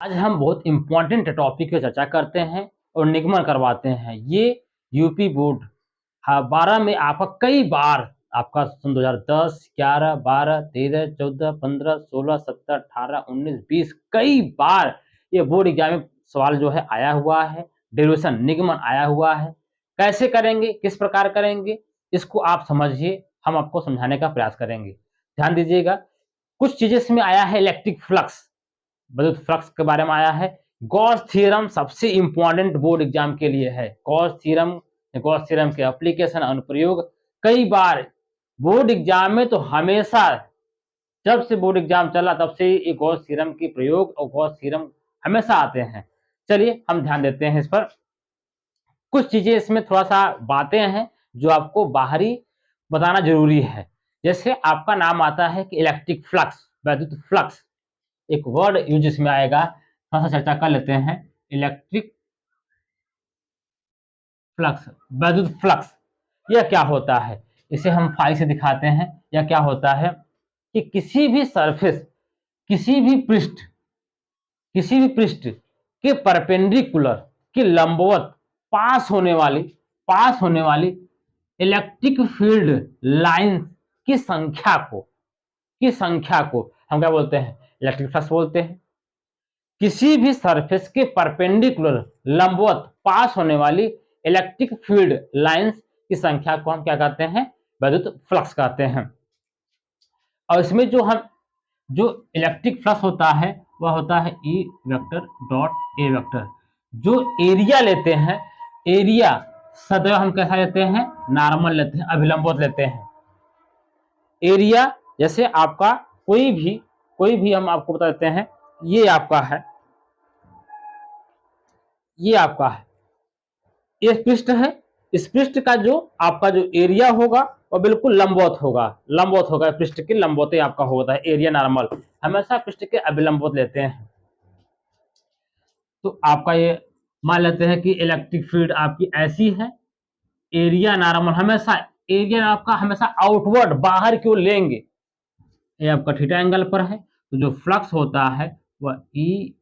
आज हम बहुत इम्पोर्टेंट टॉपिक की चर्चा करते हैं और निगमन करवाते हैं। ये यूपी बोर्ड 12 में आपका कई बार आपका सन 2010, 11, 12, 13, 14, 15, 16, 17, 18, 19, 20 कई बार ये बोर्ड एग्जाम में सवाल जो है आया हुआ है, डेरिवेशन निगमन आया हुआ है। कैसे करेंगे, किस प्रकार करेंगे, इसको आप समझिए, हम आपको समझाने का प्रयास करेंगे। ध्यान दीजिएगा, कुछ चीजें इसमें आया है। इलेक्ट्रिक फ्लक्स, विद्युत फ्लक्स के बारे में आया है। गॉस थ्योरम सबसे इंपॉर्टेंट बोर्ड एग्जाम के लिए है। गॉस थ्योरम के एप्लीकेशन अनुप्रयोग कई बार बोर्ड एग्जाम में तो हमेशा, जब से बोर्ड एग्जाम चला तब से ये गॉस थ्योरम के प्रयोग और गॉस थ्योरम हमेशा आते हैं। चलिए हम ध्यान देते हैं इस पर। कुछ चीजें इसमें थोड़ा सा बातें हैं जो आपको बाहरी बताना जरूरी है। जैसे आपका नाम आता है कि इलेक्ट्रिक फ्लक्स, विद्युत फ्लक्स, एक वर्ड यूज इसमें आएगा, थोड़ा सा चर्चा कर लेते हैं। इलेक्ट्रिक फ्लक्स, विद्युत फ्लक्स, यह क्या होता है, इसे हम फाई से दिखाते हैं। यह क्या होता है कि किसी भी सरफेस, किसी भी पृष्ठ के परपेंडिकुलर, के लंबवत पास होने वाली इलेक्ट्रिक फील्ड लाइन की संख्या को हम क्या बोलते हैं, इलेक्ट्रिक फ्लक्स बोलते हैं। किसी भी सरफेस के परपेंडिकुलर, लंबवत पास होने वाली इलेक्ट्रिक फील्ड लाइंस की संख्या को हम क्या कहते हैं, विद्युत फ्लक्स कहते हैं। और इसमें जो इलेक्ट्रिक फ्लक्स होता है वह होता है E vector dot A vector. जो एरिया लेते हैं, एरिया सदैव हम कैसा लेते हैं, नॉर्मल लेते हैं, अभिलंबवत लेते हैं। एरिया जैसे आपका कोई भी हम आपको बता देते हैं, ये आपका है, ये पृष्ठ है। इस पृष्ठ का जो आपका जो एरिया होगा वह बिल्कुल लंबवत होगा, पृष्ठ के लंबवत आपका होता है एरिया नॉर्मल। हमेशा पृष्ठ के अभिलंबवत लेते हैं। तो आपका ये मान लेते हैं कि इलेक्ट्रिक फील्ड आपकी ऐसी है, एरिया नॉर्मल, हमेशा एरिया आपका हमेशा आउटवर्ड, बाहर की ओर लेंगे। ये आपका थीटा एंगल पर है, तो जो फ्लक्स होता है वह E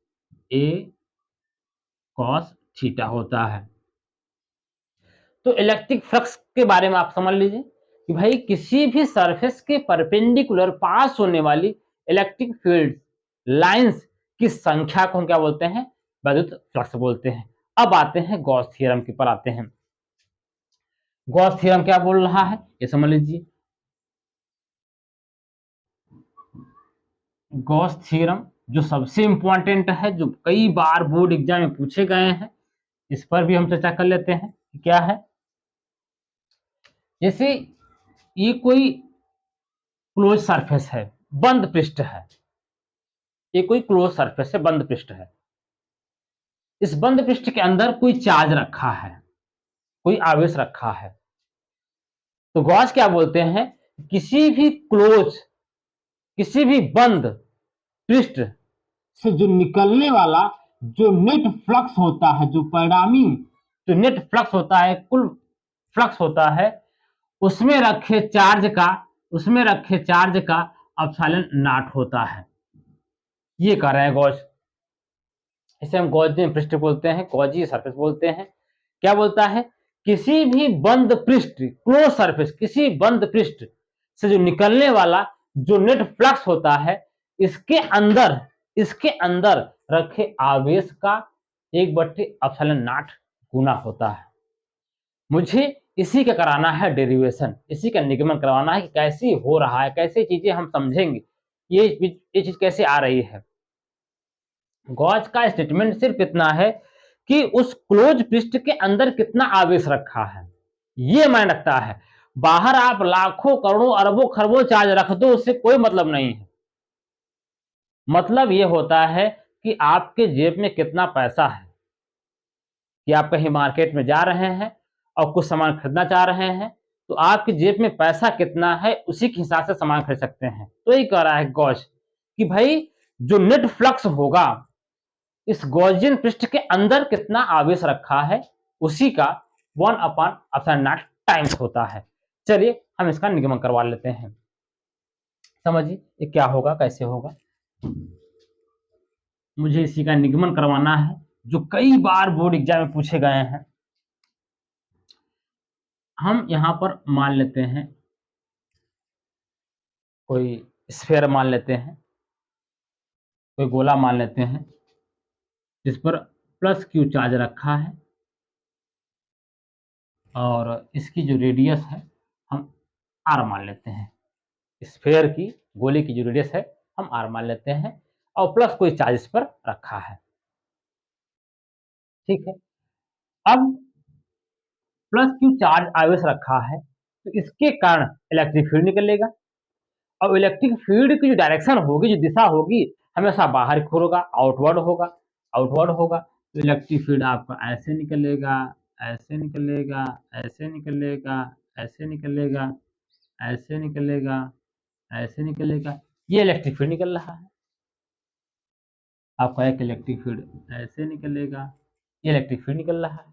A cos थीटा होता है। तो इलेक्ट्रिक फ्लक्स के बारे में आप समझ लीजिए कि भाई किसी भी सरफेस के परपेंडिकुलर पास होने वाली इलेक्ट्रिक फील्ड लाइंस की संख्या को हम क्या बोलते हैं, विद्युत फ्लक्स बोलते हैं। अब आते हैं गॉस थ्योरम के पर आते हैं। गॉस थ्योरम क्या बोल रहा है ये समझ लीजिए। गॉस थ्योरम जो सबसे इंपॉर्टेंट है, जो कई बार बोर्ड एग्जाम में पूछे गए हैं, इस पर भी हम चर्चा कर लेते हैं कि क्या है। जैसे ये कोई क्लोज सरफेस है, बंद पृष्ठ है, ये कोई क्लोज सरफेस है, बंद पृष्ठ है। इस बंद पृष्ठ के अंदर कोई चार्ज रखा है, कोई आवेश रखा है। तो गॉस क्या बोलते हैं, किसी भी बंद पृष्ठ से जो निकलने वाला जो नेट फ्लक्स होता है, जो परिणामी जो नेट फ्लक्स होता है, कुल फ्लक्स होता है, उसमें रखे चार्ज का अपसाइलन नॉट होता है। ये कह रहे हैं गॉस। इसे हम गॉसियन पृष्ठ बोलते हैं, गॉसियन सरफेस बोलते हैं। क्या बोलता है, किसी भी बंद पृष्ठ, क्लोज सरफेस, किसी बंद पृष्ठ से जो निकलने वाला जो नेट फ्लक्स होता है, इसके अंदर रखे आवेश का 1/ε0 गुना होता है। मुझे इसी का कराना है डेरिवेशन, इसी का निगमन करवाना है कि कैसे हो रहा है, कैसे चीजें हम समझेंगे, ये चीज कैसे आ रही है। गॉस का स्टेटमेंट सिर्फ इतना है कि उस क्लोज पृष्ठ के अंदर कितना आवेश रखा है, ये मायने रखता है। बाहर आप लाखों करोड़ों अरबों खरबों चार्ज रख दो, उससे कोई मतलब नहीं है। मतलब ये होता है कि आपके जेब में कितना पैसा है, कि आप कहीं मार्केट में जा रहे हैं और कुछ सामान खरीदना चाह रहे हैं, तो आपकी जेब में पैसा कितना है उसी के हिसाब से सामान खरीद सकते हैं। तो यही कह रहा है गॉस कि भाई जो नेट फ्लक्स होगा, इस गॉसियन पृष्ठ के अंदर कितना आवेश रखा है, उसी का 1/ε0 टाइम्स होता है। चलिए हम इसका निगमन करवा लेते हैं। समझिए ये क्या होगा, कैसे होगा। मुझे इसी का निगमन करवाना है, जो कई बार बोर्ड एग्जाम में पूछे गए हैं। हम यहाँ पर मान लेते हैं, कोई स्फीयर मान लेते हैं, कोई गोला मान लेते हैं, जिस पर प्लस क्यू चार्ज रखा है, और इसकी जो रेडियस है हम आर मान लेते हैं। स्फीयर की, गोले की जो रेडियस है हम आर मान लेते हैं, और प्लस कोई चार्ज इस पर रखा है। ठीक है, अब प्लस क्यू चार्ज आवेश रखा है, तो इसके कारण इलेक्ट्रिक फील्ड निकलेगा। अब इलेक्ट्रिक फील्ड की जो डायरेक्शन होगी, जो दिशा होगी, हमेशा बाहर की ओर होगा, आउटवर्ड होगा, आउटवर्ड होगा। तो इलेक्ट्रिक फील्ड आपका ऐसे निकलेगा, ऐसे निकलेगा, ऐसे निकलेगा, ऐसे निकलेगा, ऐसे निकलेगा, ऐसे निकलेगा। ये इलेक्ट्रिक फील्ड निकल रहा है आपका, एक इलेक्ट्रिक फील्ड ऐसे निकलेगा, ये इलेक्ट्रिक फील्ड निकल रहा है।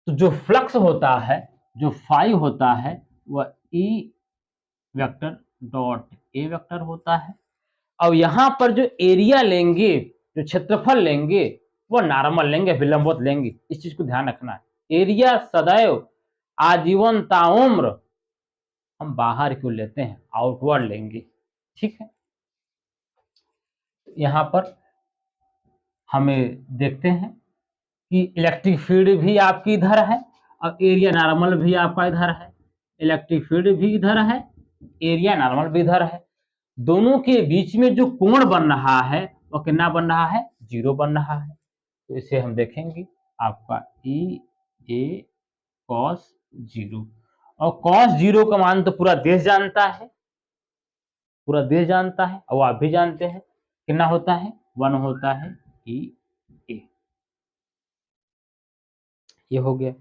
तो जो फ्लक्स होता है, जो फाई होता है, वह E vector dot A vector होता है। और यहाँ पर जो एरिया लेंगे, जो क्षेत्रफल लेंगे, वो नॉर्मल लेंगे, विलंबवत लेंगे। इस चीज को ध्यान रखना है। एरिया सदैव आजीवन ताउम्र हम बाहर क्यों लेते हैं, आउटवर्ड लेंगे। ठीक है, यहाँ पर हमें देखते हैं कि इलेक्ट्रिक फील्ड भी आपकी इधर है, और एरिया नॉर्मल भी आपका इधर है। इलेक्ट्रिक फील्ड भी इधर है, एरिया नॉर्मल भी इधर है। दोनों के बीच में जो कोण बन रहा है वो कितना बन रहा है, 0 बन रहा है। तो इसे हम देखेंगे, आपका ई ए कॉस 0, और कॉस 0 का मान तो पूरा देश जानता है, पूरा देश जानता है, और आप भी जानते हैं कितना होता है, 1 होता है ई ए। ये हो गया।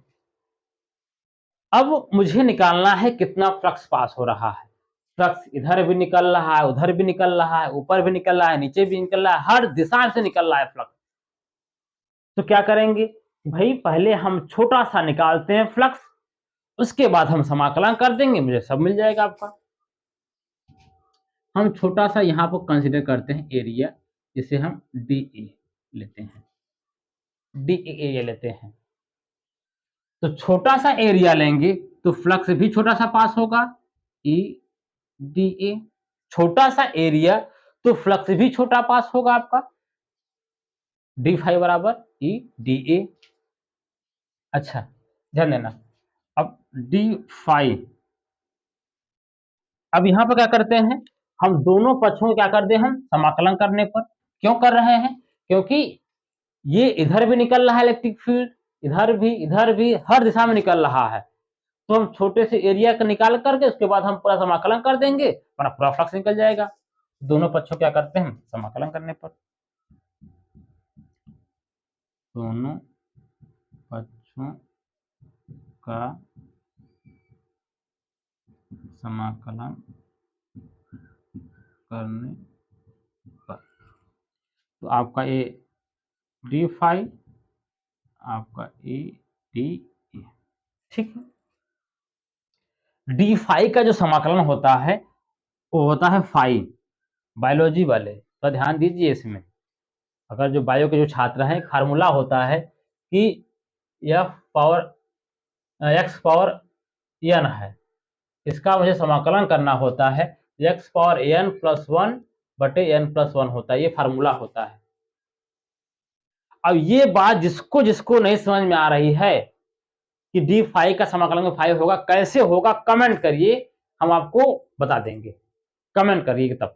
अब मुझे निकालना है कितना फ्लक्स पास हो रहा है। फ्लक्स इधर भी निकल रहा है, उधर भी निकल रहा है, ऊपर भी निकल रहा है, नीचे भी निकल रहा है, हर दिशा से निकल रहा है फ्लक्स। तो क्या करेंगे भाई, पहले हम छोटा सा निकालते हैं फ्लक्स, उसके बाद हम समाकलन कर देंगे, मुझे सब मिल जाएगा आपका। हम छोटा सा यहाँ पर कंसीडर करते हैं एरिया, जिसे हम डी ए लेते हैं, डी ए लेते हैं। तो छोटा सा एरिया लेंगे तो फ्लक्स भी छोटा सा पास होगा, ई डी ए। छोटा सा एरिया तो फ्लक्स भी छोटा पास होगा आपका, डी फाइव बराबर ई डी ए। अच्छा, ध्यान देना। अब डी फाइव, अब यहां पर क्या करते हैं, हम दोनों पक्षों को क्या कर दे, हम समाकलन करने पर। क्यों कर रहे हैं, क्योंकि ये इधर भी निकल रहा है इलेक्ट्रिक फील्ड, इधर भी हर दिशा में निकल रहा है। तो हम छोटे से एरिया का निकाल करके उसके बाद हम पूरा समाकलन कर देंगे, हमारा पूरा फ्लक्स निकल जाएगा। दोनों पक्षों क्या करते हैं, समाकलन करने पर। दोनों पक्षों का समाकलन करने पर, तो आपका ये डी फाइव, आपका ए डी ए। ठीक है, डी फाइव का जो समाकलन होता है वो होता है फाइव। बायोलॉजी वाले तो ध्यान दीजिए इसमें, अगर जो बायो के जो छात्र हैं, फार्मूला होता है कि F power X power N है, इसका मुझे समाकलन करना होता है, एक्स पावर एन प्लस 1 बटे एन प्लस 1 होता है, ये फार्मूला होता है। अब ये बात जिसको जिसको नहीं समझ में आ रही है कि डी फाइव का समाकलन फाइव होगा, कैसे होगा, कमेंट करिए, हम आपको बता देंगे। कमेंट करिए तब।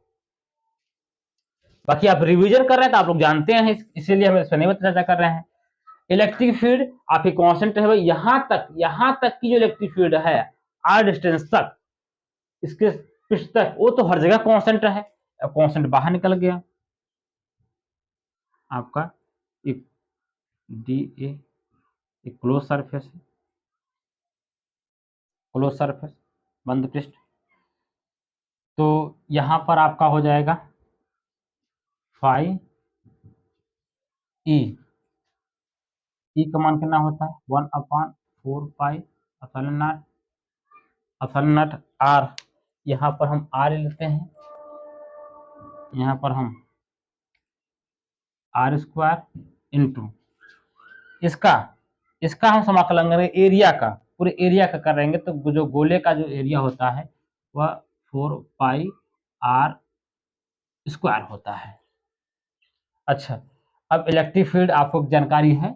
बाकी आप रिवीजन कर रहे हैं तो आप लोग जानते हैं, इसीलिए हम इस पर नहीं चर्चा कर रहे हैं। इलेक्ट्रिक फील्ड आपकी कांस्टेंट है, यहां तक की जो इलेक्ट्रिक फील्ड है, आर डिस्टेंस तक, इसके पृष्ठ तक, वो तो हर जगह कांस्टेंट है। अब कांस्टेंट बाहर निकल गया, आपका एक डी ए, एक क्लोज सरफेस है, क्लोज सरफेस, बंद पृष्ठ। तो यहां पर आपका हो जाएगा फाई ई, ई का मान कितना होता है, 1/4 पाई एप्सिलॉन नॉट आर। यहाँ पर हम आर लेते हैं, यहाँ पर हम आर स्क्वायर इंटू इसका इसका हम समाकलन करेंगे एरिया का, पूरे एरिया का करेंगे तो जो गोले का जो एरिया होता है वह 4 पाई आर स्क्वायर होता है। अच्छा, अब इलेक्ट्रिक फील्ड आपको जानकारी है,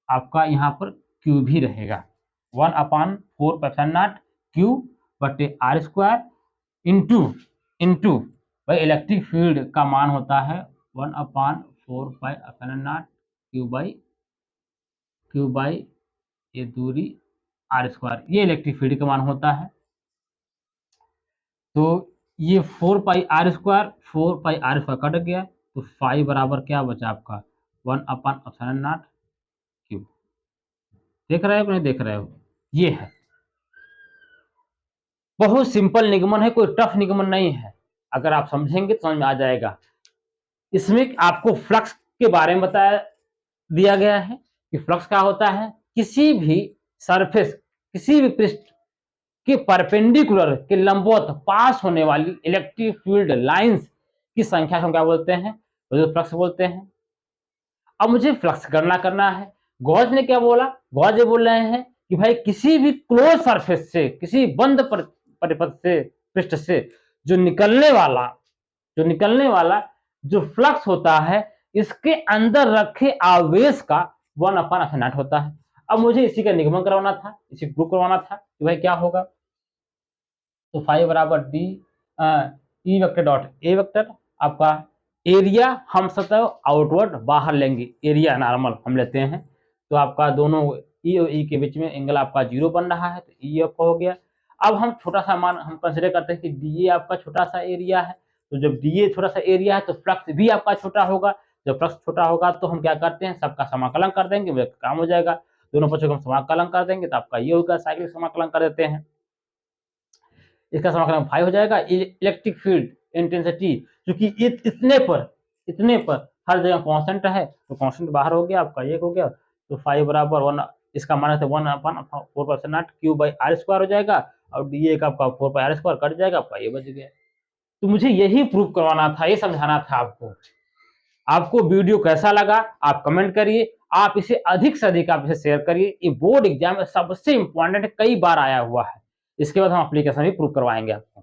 आपका यहाँ पर क्यू भी रहेगा 1/4 क्यू बटे आर स्क्वायर इंटू भाई इलेक्ट्रिक फील्ड का मान होता है 1/4 क्यू बाई ये दूरी आर स्क्वायर, ये इलेक्ट्रिक फील्ड का मान होता है। तो ये 4 पाई आर स्क्वायर कट गया, तो फाई बराबर क्या बचा आपका 1/0 क्यू। देख रहे हो कि नहीं देख रहे हो, ये है बहुत सिंपल निगमन है, कोई टफ निगमन नहीं है, अगर आप समझेंगे तो समझ में आ जाएगा। इसमें आपको फ्लक्स के बारे में बताया दिया गया है कि फ्लक्स क्या होता है, किसी भी सरफेस किसी भी पृष्ठ के परपेंडिकुलर के लंबवत पास होने वाली इलेक्ट्रिक फील्ड लाइंस की संख्या को क्या बोलते हैं, तो फ्लक्स बोलते हैं। अब मुझे फ्लक्स गणना करना है। गॉस ने क्या बोला, गॉस ये बोल रहे हैं कि भाई किसी भी क्लोज सरफेस से, किसी बंद परिपथ से, पृष्ठ से जो निकलने वाला जो फ्लक्स होता है, इसके अंदर रखे आवेश का 1/0 होता है। अब मुझे इसी का निगमन करवाना था, इसी प्रूव करवाना था कि भाई क्या होगा, तो फाई बराबर D E vector dot A vector, आपका एरिया हम सतह आउटवर्ड बाहर लेंगे, एरिया नॉर्मल हम लेते हैं, तो आपका दोनों ई और ई के बीच में एंगल आपका 0 बन रहा है, तो ई आपका हो गया। अब हम छोटा सा मान हम कंसिडर करते हैं कि डी ए आपका छोटा सा एरिया है, तो जब डी ए छोटा सा एरिया है तो फ्लक्स भी आपका छोटा होगा। जब फ्लक्स छोटा होगा तो हम क्या करते हैं, सबका समाकलन कर देंगे, वो काम हो जाएगा। दोनों पक्षों का हम समाकलन कर देंगे तो आपका ये होगा, साइक्लिक समाकलन कर देते हैं, इसका समाकलन फाई हो जाएगा। इलेक्ट्रिक फील्ड इंटेंसिटी क्योंकि इतने पर हर जगह कांस्टेंट है, तो कांस्टेंट बाहर हो गया, आपका ये हो गया, तो फाई बराबर 1, इसका मान है 1/4 क्यू बाई आर स्क्वायर हो जाएगा, और डी ए का आपका 4 पाई आर स्क्वायर कट जाएगा, आपका ये बच गया। तो मुझे यही प्रूव करवाना था, ये समझाना था आपको। आपको वीडियो कैसा लगा आप कमेंट करिए, आप इसे अधिक से अधिक आप इसे शेयर करिए, ये बोर्ड एग्जाम में सबसे इंपॉर्टेंट कई बार आया हुआ है। इसके बाद हम एप्लीकेशन भी प्रूव करवाएंगे आपको।